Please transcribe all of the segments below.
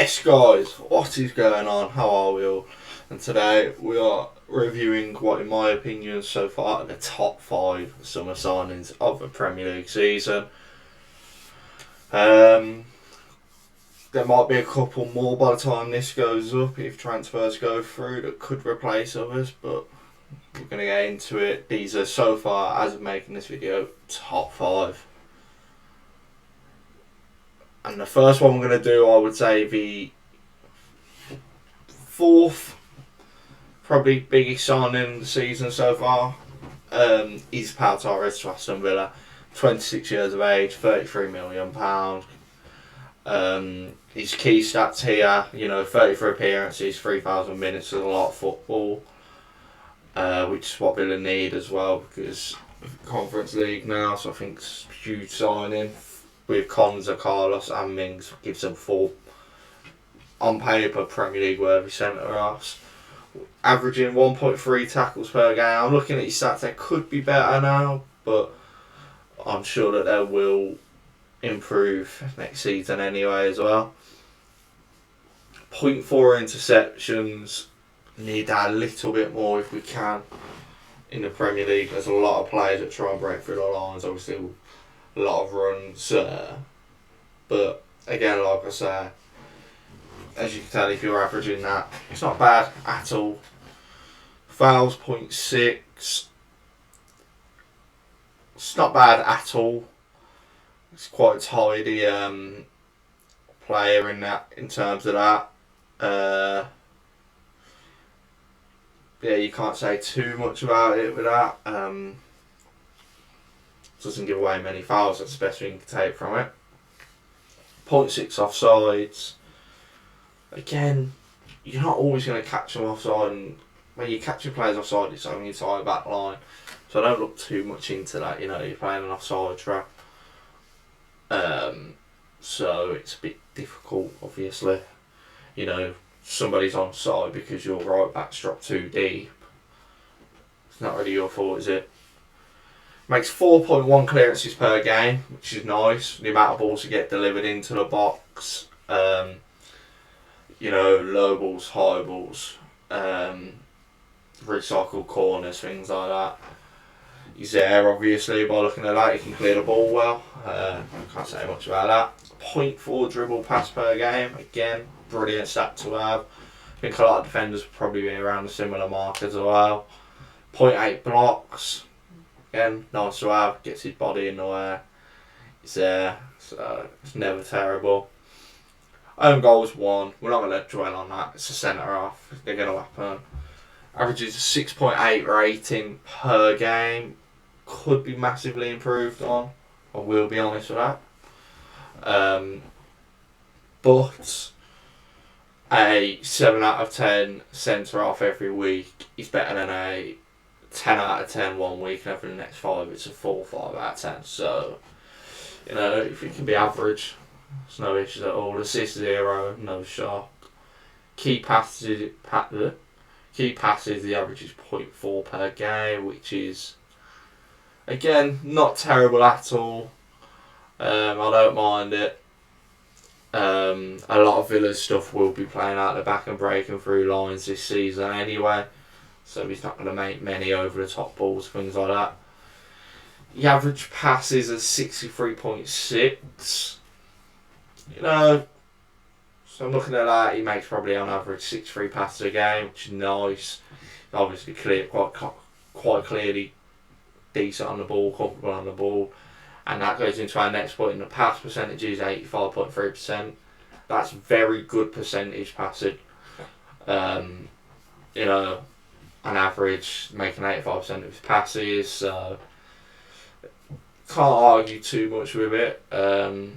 Yes guys, what is going on? How are we all? And today we are reviewing what in my opinion so far are the top 5 summer signings of the Premier League season. There might be a couple more by the time this goes up if transfers go through that could replace others, but we're going to get into it. These are so far, as of making this video, top 5. And the first one we're going to do, I would say the 4th, probably biggest signing of the season so far, is Pau Torres to Aston Villa. 26 years of age, £33 million. His key stats here, 33 appearances, 3,000 minutes is a lot of football, which is what Villa need as well because of the Conference League now, so I think it's a huge signing. With Konza, Carlos and Mings, gives them 4 on paper Premier League worthy centre-halves. Averaging 1.3 tackles per game. I'm looking at his stats, they could be better now, but I'm sure that they will improve next season anyway as well. 0.4 interceptions. Need that a little bit more if we can in the Premier League. There's a lot of players that try and break through the lines, obviously a lot of runs, but again, like I say, as you can tell, if you're averaging that, it's not bad at all. Fouls 0.6, it's not bad at all. It's quite a tidy player in terms of that. Yeah, you can't say too much about it with that. Doesn't give away many fouls, that's the best thing you can take from it. 0.6 offsides. Again, you're not always going to catch them offside, and when you catch your players offside, it's only a tie back line. So I don't look too much into that, you're playing an offside trap. So it's a bit difficult, obviously. Somebody's onside because your right back's dropped too deep. It's not really your fault, is it? Makes 4.1 clearances per game, which is nice. The amount of balls to get delivered into the box. Low balls, high balls, recycled corners, things like that. He's there, obviously, by looking at that, he can clear the ball well. Can't say much about that. 0.4 dribble pass per game, again, brilliant stat to have. I think a lot of defenders will probably be around a similar mark as well. 0.8 blocks. Again, nice to have, gets his body in the way. It's there, so it's never terrible. Own goals 1, we're not going to dwell on that, it's a centre half, they're going to happen. Averages a 6.8 rating per game, could be massively improved on, I will be honest with that. But a 7 out of 10 centre half every week is better than a 10 out of 10 one week, and over the next 5 it's a 4 or 5 out of 10. So, if it can be average, there's no issues at all. Assist 0, no shock. Key passes, the average is 0.4 per game, which is, again, not terrible at all. I don't mind it. A lot of Villa's stuff will be playing out the back and breaking through lines this season anyway. So he's not going to make many over the top balls, things like that. The average passes is 63.6. So I'm looking at that, he makes probably on average 63 passes a game, which is nice. Obviously quite clearly decent on the ball, comfortable on the ball. And that goes into our next point, in the pass percentage is 85.3%. That's very good percentage passing. On average, making 85% of his passes, so can't argue too much with it. There's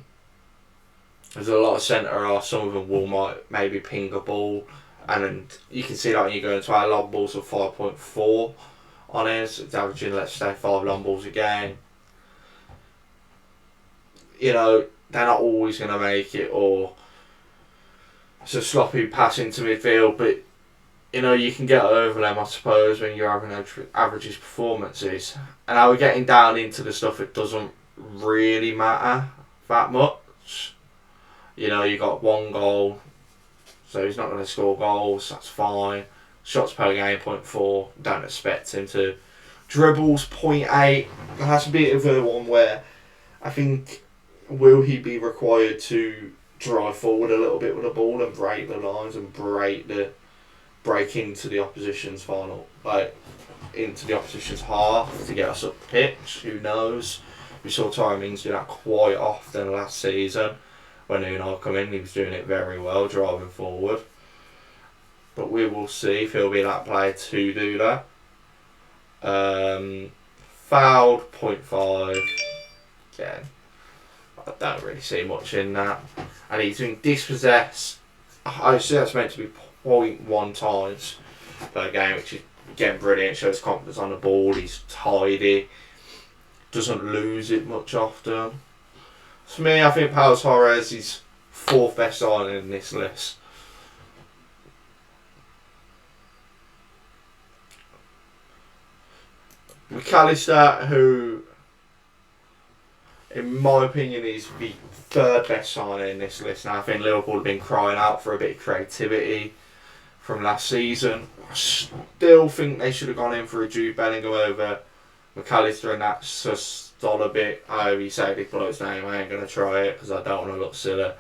a lot of centre half, some of them will maybe ping a ball, and you can see that when you go into our long balls of 5.4 on it, so it's averaging, let's say, 5 long balls a game. They're not always going to make it, or it's a sloppy pass into midfield, but you can get over them, I suppose, when you're having average performances. And now we're getting down into the stuff that doesn't really matter that much. You got 1 goal so he's not going to score goals. That's fine. Shots per game 0.4. Don't expect him to. Dribbles 0.8. That's a bit of a one where I think, will he be required to drive forward a little bit with the ball and break the lines and break into the opposition's into the opposition's half to get us up the pitch? Who knows? We saw Tyrone Mings do that quite often last season. When Unai come in, he was doing it very well, driving forward. But we will see if he'll be that player to do that. Fouled 0.5. Again, I don't really see much in that. And he's doing dispossess. I see that's meant to be 0.1 times per game, which is again brilliant. Shows confidence on the ball. He's tidy. Doesn't lose it much often. For me, I think Pau Torres is 4th best signing in this list. McAllister, who, in my opinion, is the 3rd best signing in this list. Now, I think Liverpool have been crying out for a bit of creativity from last season. I still think they should have gone in for a Jude Bellingham over McAllister, and that's just on a bit. However you say this bloke's name, I ain't going to try it because I don't want to look silly.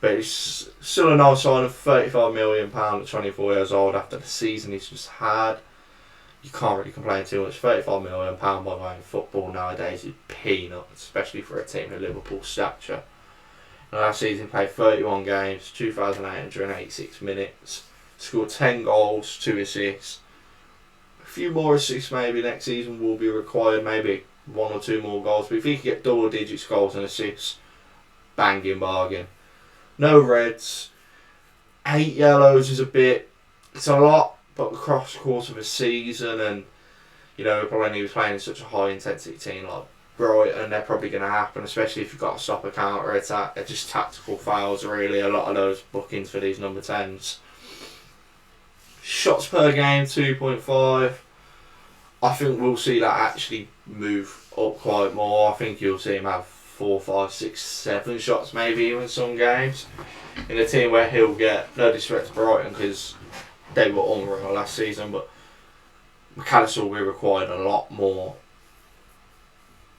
But it's still a nice sign of £35 million at 24 years old after the season he's just had. You can't really complain too much. £35 million by the way in football nowadays is peanuts, especially for a team of Liverpool's stature. And last season he played 31 games, 2,886 minutes, scored 10 goals, 2 assists. A few more assists maybe next season will be required, maybe 1 or 2 more goals. But if he can get double digits goals and assists, banging bargain. No reds. 8 yellows is it's a lot, but across the course of a season, and probably when he was playing in such a high intensity team like Brighton, they're probably going to happen, especially if you've got to stop a counter attack. They're just tactical fouls really, a lot of those bookings for these number 10s. Shots per game 2.5. I think we'll see that actually move up quite more. I think you'll see him have 4, 5, 6, 7 shots maybe even some games. In a team where he'll get, no disrespect to Brighton because they were unreal last season, but McAllister will be required a lot more,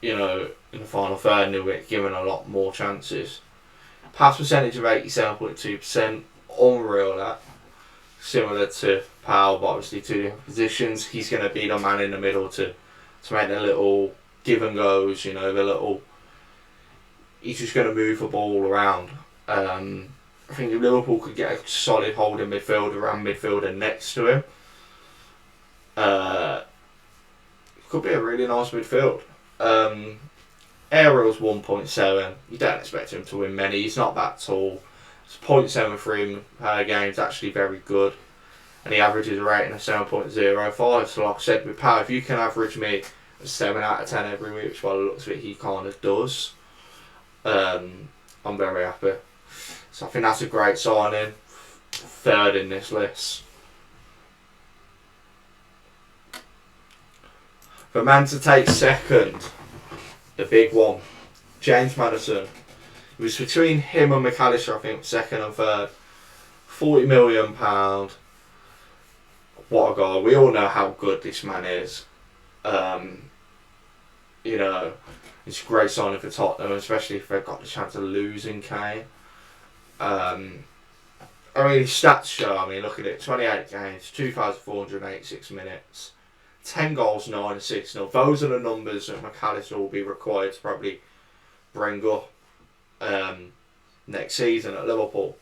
in the final third, and he'll get given a lot more chances. Pass percentage of 87.2%, unreal that. Similar to Powell, but obviously 2 different positions. He's going to be the man in the middle to make the little give and goes, he's just going to move the ball around. I think if Liverpool could get a solid holding midfielder and midfielder next to him, it could be a really nice midfield. Aerial's 1.7. You don't expect him to win many. He's not that tall. It's 0.7 for him per game. It's actually very good. And he averages a rating of 7.05. So like I said with Power, if you can average me a 7 out of 10 every week, which by the looks of it he kind of does, I'm very happy. So I think that's a great signing. 3rd in this list. The man to take 2nd, the big one, James Maddison. It was between him and McAllister, I think, 2nd and 3rd. £40 million. What a guy. We all know how good this man is. It's a great signing for Tottenham, especially if they've got the chance of losing Kane. His stats show, look at it, 28 games, 2,486 minutes, 10 goals, 9 assists. Now, those are the numbers that McAllister will be required to probably bring up next season at Liverpool.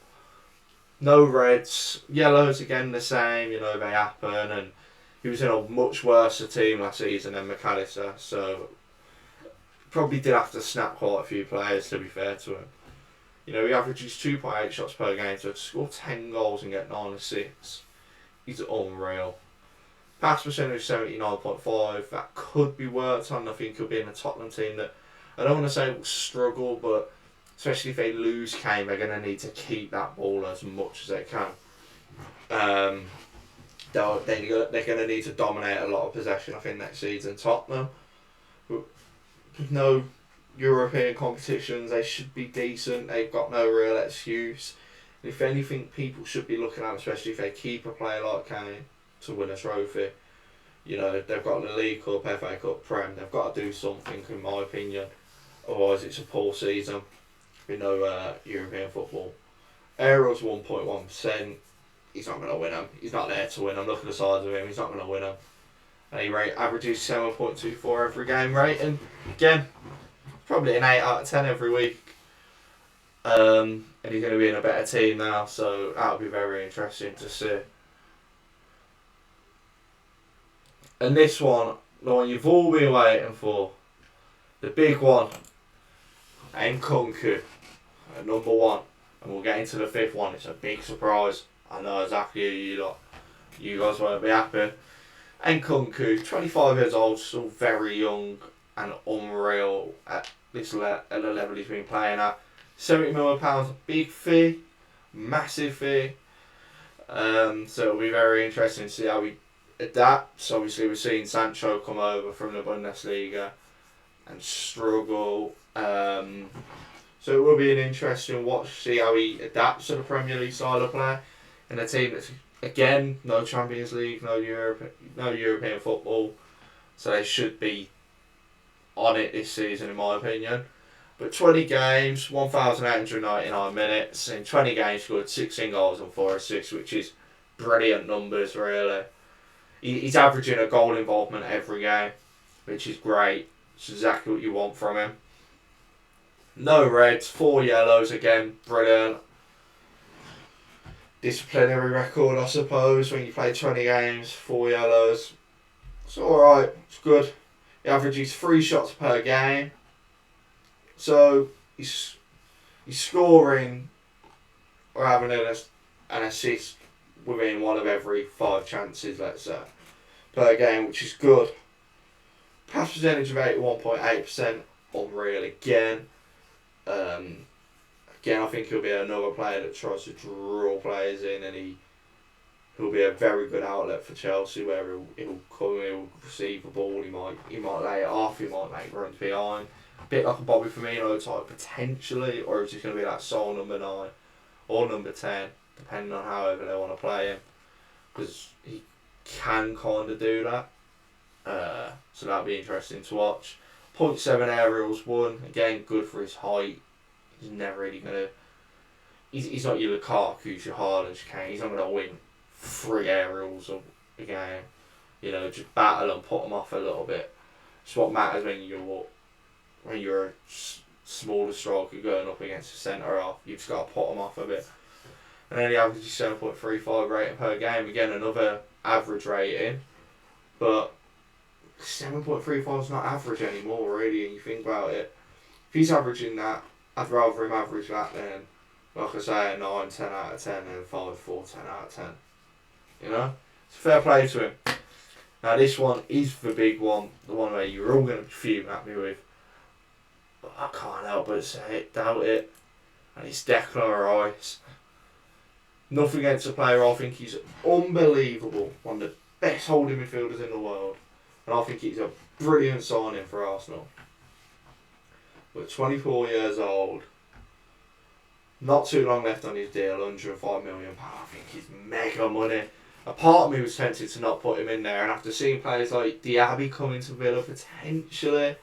No reds, yellows again the same, they happen, and he was in a much worse team last season than McAllister, so probably did have to snap quite a few players, to be fair to him. He averages 2.8 shots per game, so to score 10 goals and get 9 assists, he's unreal. Pass percentage 79.5, that could be worked on. I think he'll be in a Tottenham team that, I don't want to say will struggle, but especially if they lose Kane, they're going to need to keep that ball as much as they can. They're going to need to dominate a lot of possession, I think, next season. Tottenham, with no European competitions, they should be decent. They've got no real excuse. If anything, people should be looking at, especially if they keep a player like Kane to win a trophy. You know, they've got the League Cup, FA Cup, Prem. They've got to do something, in my opinion. Otherwise, it's a poor season. With no European football. Aerial's 1.1%. He's not going to win them. He's not there to win them. Look at the size of him. He's not going to win them. And he averages 7.24 every game rating. Again, probably an 8 out of 10 every week. And he's going to be in a better team now, so that'll be very interesting to see. And this one, the one you've all been waiting for, the big one, Nkunku, at number 1. And we'll get into the 5th one. It's a big surprise. I know exactly who you guys won't be happy. Nkunku, 25 years old, still very young and unreal at the level he's been playing at. £70 million, big fee, massive fee. So it'll be very interesting to see how he adapts. Obviously, we've seen Sancho come over from the Bundesliga and struggle. So it will be an interesting watch, see how he adapts to the Premier League style of play in a team that's, again, no Champions League, no European football. So they should be on it this season, in my opinion. But 20 games, 1,899 minutes. In 20 games, scored 16 goals and 4 assists, which is brilliant numbers, really. He's averaging a goal involvement every game, which is great. It's exactly what you want from him. No reds, 4 yellows again, brilliant. Disciplinary record, I suppose, when you play 20 games, 4 yellows. It's alright, it's good. He averages 3 shots per game. So he's scoring or having an assist within 1 of every 5 chances, let's say, per game, which is good. Pass percentage of 81.8%, unreal again. Again, I think he'll be another player that tries to draw players in, and he'll be a very good outlet for Chelsea, where he'll come, he'll receive the ball, he might lay it off, he might make runs behind. A bit like a Bobby Firmino type potentially, or is he going to be like Sol number 9 or number 10, depending on however they want to play him, because he can kind of do that. So that'll be interesting to watch. 0.7 aerials, 1, again, good for his height. He's never really going to... He's not your Lukaku, your Haaland, your Kane. He's not going to win 3 aerials a game. You know, just battle and put them off a little bit. It's what matters when you're a smaller striker going up against a centre half. You've just got to put them off a bit. And then he averages 7.35 rating per game. Again, another average rating. But 7.35 is not average anymore, really, and you think about it. If he's averaging that, I'd rather him average that than, like I say, a 9, 10 out of 10 and 5, 4, 10 out of 10. You know? It's fair play to him. Now this one is the big one, the one where you're all going to be fuming at me with. But I can't help but say it, doubt it. And it's Declan Rice. Nothing against the player, I think he's unbelievable. One of the best holding midfielders in the world. And I think he's a brilliant signing for Arsenal. But 24 years old, not too long left on his deal, £105 million. I think he's mega money. A part of me was tempted to not put him in there, and after seeing players like Diaby coming to Villa potentially,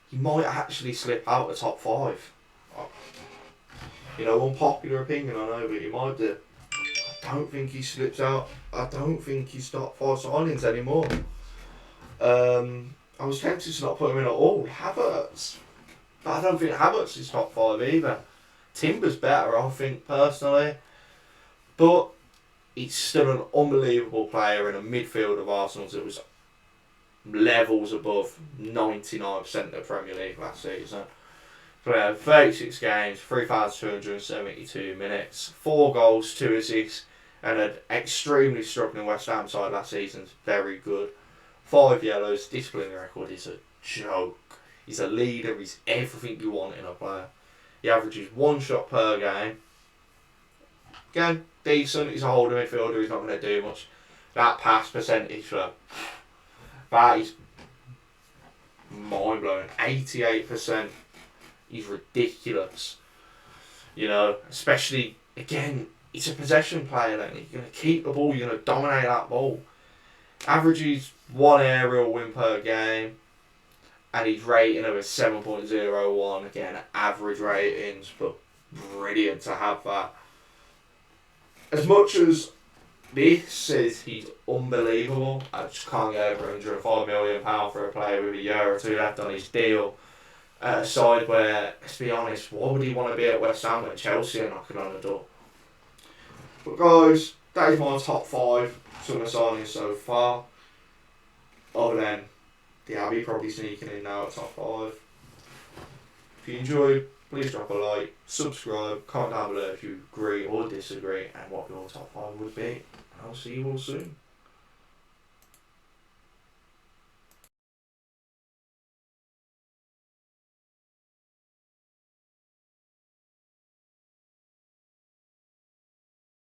he might actually slip out the top 5. You know, unpopular opinion, I know, but he might do. I don't think he slips out. I don't think he's top 5 signings anymore. I was tempted to not put him in at all. Havertz. But I don't think Havertz is top 5 either. Timber's better, I think, personally. But he's still an unbelievable player in a midfield of Arsenal's that was levels above 99% of the Premier League last season. Played 36 games, 3,272 minutes, 4 goals, 2 assists, and an extremely struggling West Ham side last season's very good. 5 yellows, disciplinary record is a joke. He's a leader, he's everything you want in a player. He averages 1 shot per game. Again, decent, he's a holding midfielder, he's not going to do much. That pass percentage, that is mind blowing. 88%. He's ridiculous. You know, especially again, he's a possession player then. You're going to keep the ball, you're going to dominate that ball. Averages 1 aerial win per game, and his rating of a 7.01. Again, average ratings, but brilliant to have that. As much as this says he's unbelievable, I just can't get over £105 million for a player with a year or two left on his deal. At a side where, let's be honest, why would he want to be at West Ham when Chelsea are knocking on the door? But guys, that is my top 5 summer signings so far. Other than the Abbey probably sneaking in now at top 5. If you enjoyed, please drop a like, subscribe, comment down below if you agree or disagree and what your top 5 would be. And I'll see you all soon.